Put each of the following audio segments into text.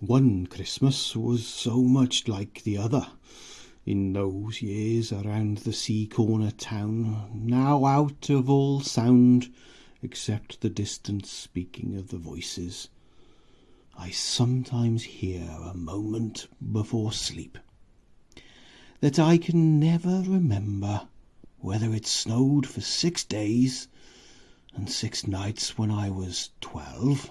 One Christmas was so much like the other. In those years around the sea-corner town, now out of all sound except the distant speaking of the voices, I sometimes hear a moment before sleep that I can never remember whether it snowed for 6 days and 6 nights when I was 12,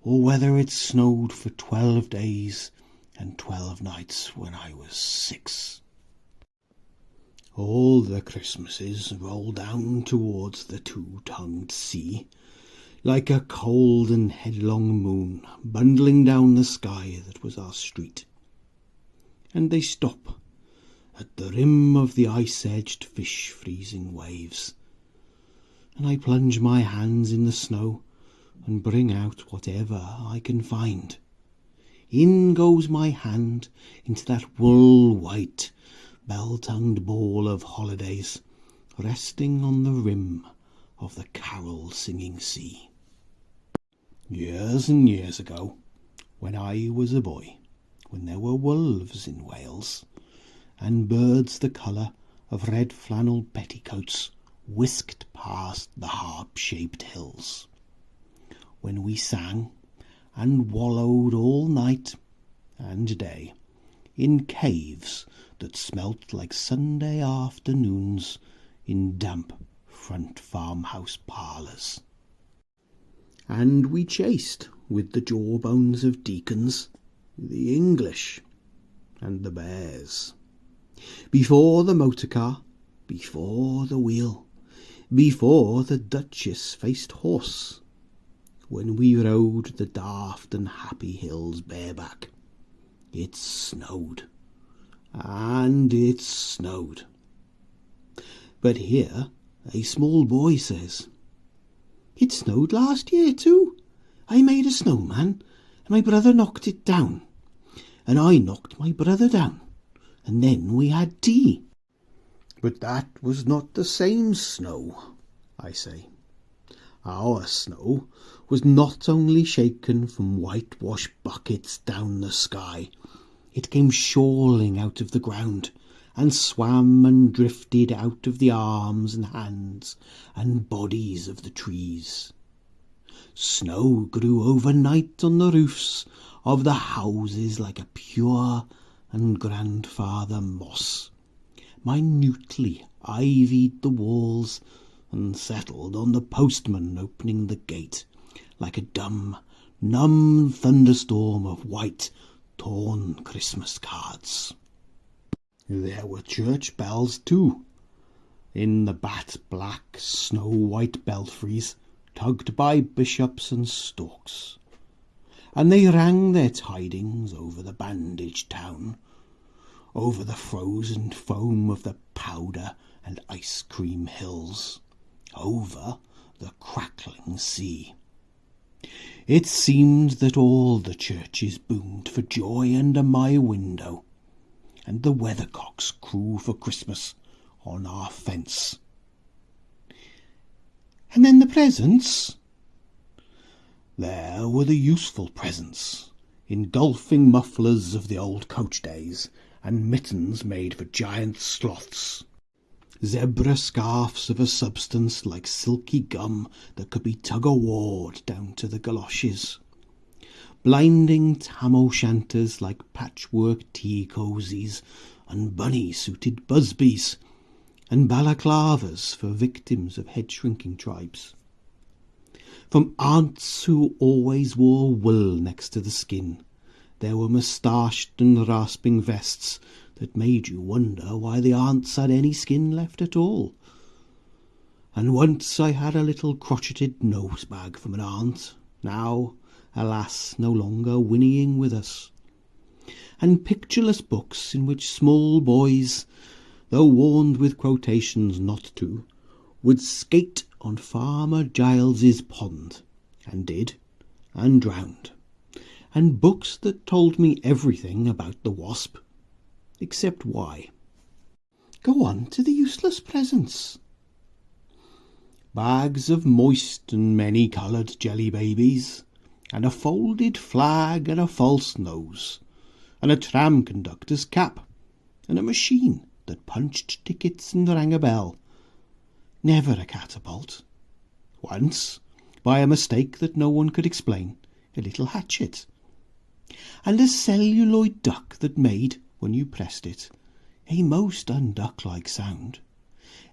or whether it snowed for 12 days and 12 nights when I was 6. All the Christmases roll down towards the two-tongued sea, like a cold and headlong moon bundling down the sky that was our street. And they stop at the rim of the ice-edged fish-freezing waves, and I plunge my hands in the snow and bring out whatever I can find. In goes my hand into that wool-white, bell-tongued ball of holidays, resting on the rim of the carol-singing sea. Years and years ago, when I was a boy, when there were wolves in Wales, and birds the colour of red flannel petticoats whisked past the harp-shaped hills, when we sang and wallowed all night and day in caves that smelt like Sunday afternoons in damp front farmhouse parlours. And we chased with the jawbones of deacons the English and the bears. Before the motor car, before the wheel, before the Duchess-faced horse, when we rode the daft and happy hills bareback, it snowed, and it snowed. But here a small boy says, "It snowed last year too. I made a snowman, and my brother knocked it down, and I knocked my brother down, and then we had tea." "But that was not the same snow," I say. "Our snow was not only shaken from whitewash buckets down the sky, it came shawling out of the ground, and swam and drifted out of the arms and hands and bodies of the trees. Snow grew overnight on the roofs of the houses like a pure and grandfather moss, minutely ivied the walls, and settled on the postman opening the gate like a dumb, numb thunderstorm of white, torn Christmas cards. There were church bells too, in the bat-black, snow-white belfries, tugged by bishops and storks, and they rang their tidings over the bandaged town, over the frozen foam of the powder and ice-cream hills, over the crackling sea. It seemed that all the churches boomed for joy under my window, and the weathercocks crew for Christmas on our fence. And then the presents? There were the useful presents, engulfing mufflers of the old coach days, and mittens made for giant sloths, zebra scarfs of a substance like silky gum that could be tug-o-warred down to the galoshes, blinding tam-o'-shanters like patchwork tea-cosies, and bunny-suited busbies, and balaclavas for victims of head-shrinking tribes. From aunts who always wore wool next to the skin, there were moustached and rasping vests that made you wonder why the aunts had any skin left at all. And once I had a little crocheted nosebag from an aunt, now, alas, no longer whinnying with us, and pictureless books in which small boys, though warned with quotations not to, would skate on Farmer Giles's pond, and did, and drowned, and books that told me everything about the wasp, except why. Go on to the useless presents. Bags of moist and many-coloured jelly babies, and a folded flag and a false nose, and a tram conductor's cap, and a machine that punched tickets and rang a bell. Never a catapult. Once, by a mistake that no one could explain, a little hatchet, and a celluloid duck that made, when you pressed it, a most unduck-like sound,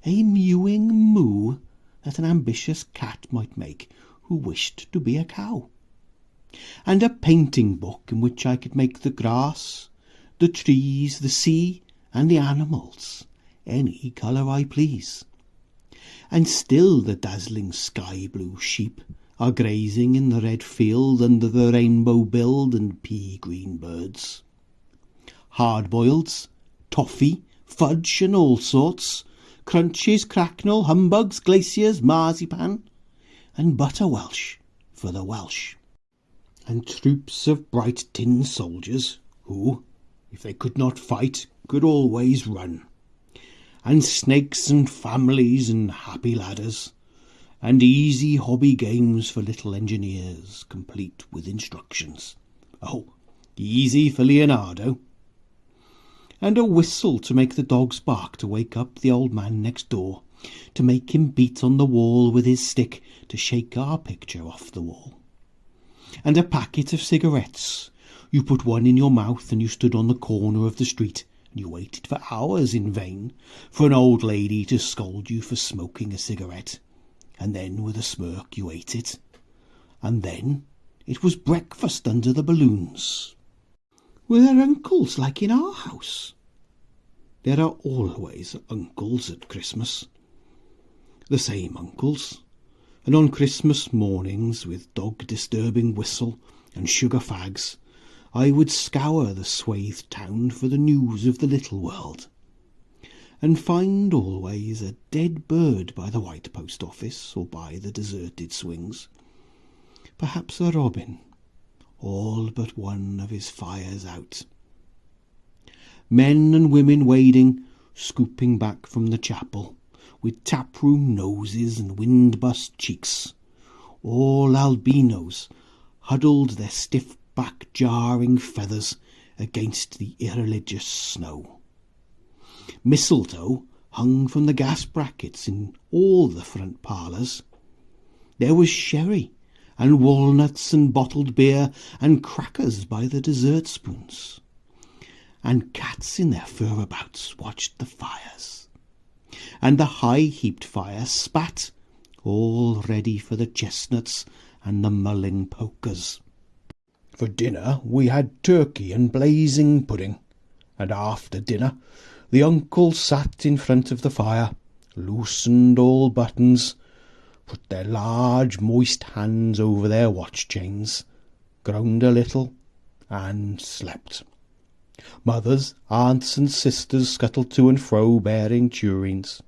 a mewing moo that an ambitious cat might make who wished to be a cow, and a painting book in which I could make the grass, the trees, the sea, and the animals any colour I please. And still the dazzling sky-blue sheep are grazing in the red field under the rainbow-billed and pea-green birds. Hard-boileds, toffee, fudge, and all sorts, crunches, cracknel, humbugs, glaciers, marzipan, and butter Welsh for the Welsh. And troops of bright tin soldiers who, if they could not fight, could always run. And snakes and families and happy ladders, and easy hobby games for little engineers, complete with instructions. Oh, easy for Leonardo. And a whistle to make the dogs bark to wake up the old man next door, to make him beat on the wall with his stick to shake our picture off the wall. And a packet of cigarettes. You put one in your mouth and you stood on the corner of the street, and you waited for hours in vain for an old lady to scold you for smoking a cigarette. And then with a smirk you ate it. And then it was breakfast under the balloons. Were there uncles like in our house? There are always uncles at Christmas. The same uncles. And on Christmas mornings, with dog-disturbing whistle and sugar fags, I would scour the swathed town for the news of the little world, and find always a dead bird by the white post office or by the deserted swings, perhaps a robin, all but one of his fires out. Men and women wading, scooping back from the chapel, with taproom noses and wind-bust cheeks, all albinos, huddled their stiff back jarring feathers against the irreligious snow. Mistletoe hung from the gas brackets in all the front parlours. There was sherry and walnuts and bottled beer and crackers by the dessert spoons. And cats in their furabouts watched the fires. And the high-heaped fire spat, all ready for the chestnuts and the mulling pokers. For dinner we had turkey and blazing pudding, and after dinner the uncles sat in front of the fire, loosened all buttons, put their large moist hands over their watch chains, groaned a little, and slept. Mothers, aunts, and sisters scuttled to and fro bearing tureens.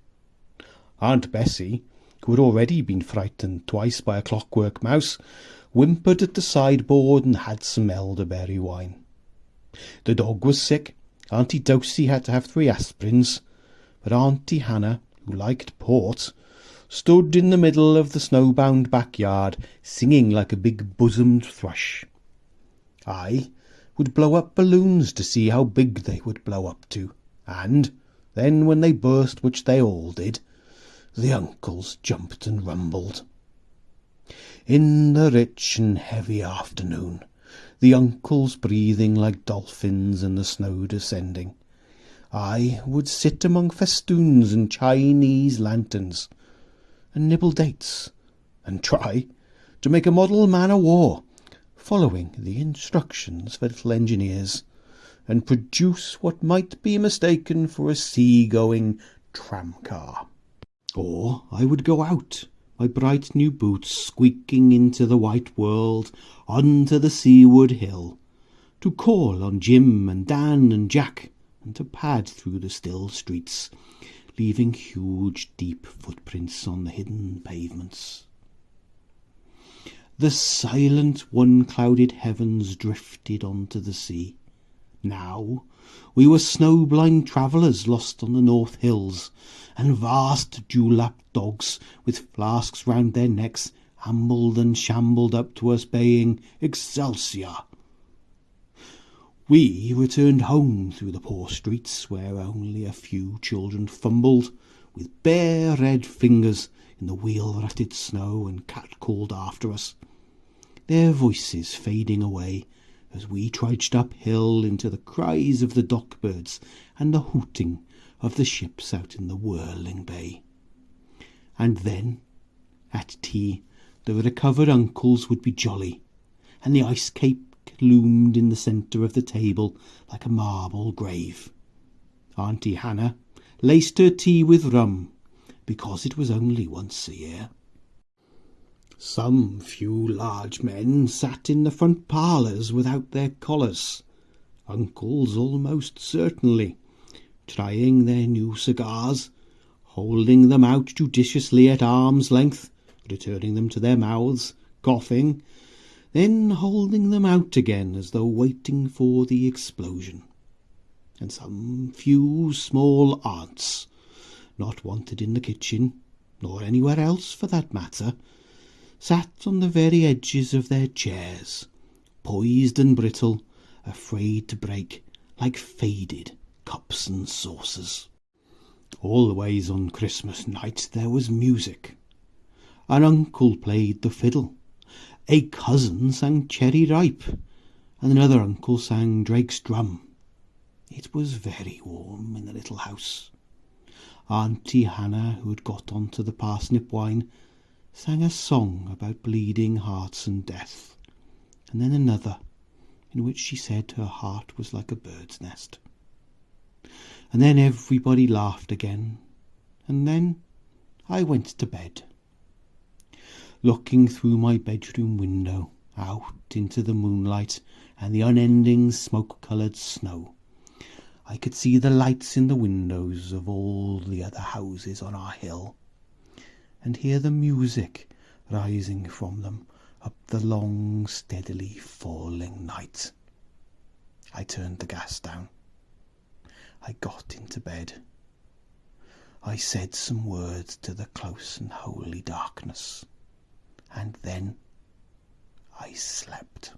Aunt Bessie, who had already been frightened twice by a clockwork mouse, whimpered at the sideboard and had some elderberry wine. The dog was sick. Auntie Dosey had to have 3 aspirins, but Auntie Hannah, who liked port, stood in the middle of the snowbound backyard, singing like a big-bosomed thrush. I would blow up balloons to see how big they would blow up to, and then when they burst, which they all did, the uncles jumped and rumbled. In the rich and heavy afternoon, the uncles breathing like dolphins and the snow descending, I would sit among festoons and Chinese lanterns, and nibble dates, and try to make a model man-o'-war, following the instructions for little engineers, and produce what might be mistaken for a sea-going tram-car. Or I would go out, my bright new boots squeaking into the white world, onto the seaward hill, to call on Jim and Dan and Jack, and to pad through the still streets, leaving huge deep footprints on the hidden pavements. The silent one-clouded heavens drifted onto the sea. Now we were snow-blind travellers lost on the North Hills, and vast dewlapped dogs with flasks round their necks ambled and shambled up to us, baying, "Excelsior!" We returned home through the poor streets, where only a few children fumbled with bare red fingers in the wheel-rutted snow and catcalled after us, their voices fading away as we trudged uphill into the cries of the dock-birds and the hooting of the ships out in the whirling bay. And then, at tea, the recovered uncles would be jolly, and the ice cake loomed in the centre of the table like a marble grave. Auntie Hannah laced her tea with rum, because it was only once a year. Some few large men sat in the front parlours without their collars, uncles almost certainly, trying their new cigars, holding them out judiciously at arm's length, returning them to their mouths, coughing, then holding them out again as though waiting for the explosion. And some few small aunts, not wanted in the kitchen, nor anywhere else for that matter, sat on the very edges of their chairs, poised and brittle, afraid to break, like faded cups and saucers. Always on Christmas night there was music. An uncle played the fiddle, a cousin sang Cherry Ripe, and another uncle sang Drake's Drum. It was very warm in the little house. Auntie Hannah, who had got on to the parsnip wine, sang a song about bleeding hearts and death, and then another, in which she said her heart was like a bird's nest. And then everybody laughed again, and then I went to bed. Looking through my bedroom window, out into the moonlight and the unending smoke-coloured snow, I could see the lights in the windows of all the other houses on our hill, and hear the music rising from them up the long, steadily falling night. I turned the gas down. I got into bed. I said some words to the close and holy darkness, and then I slept.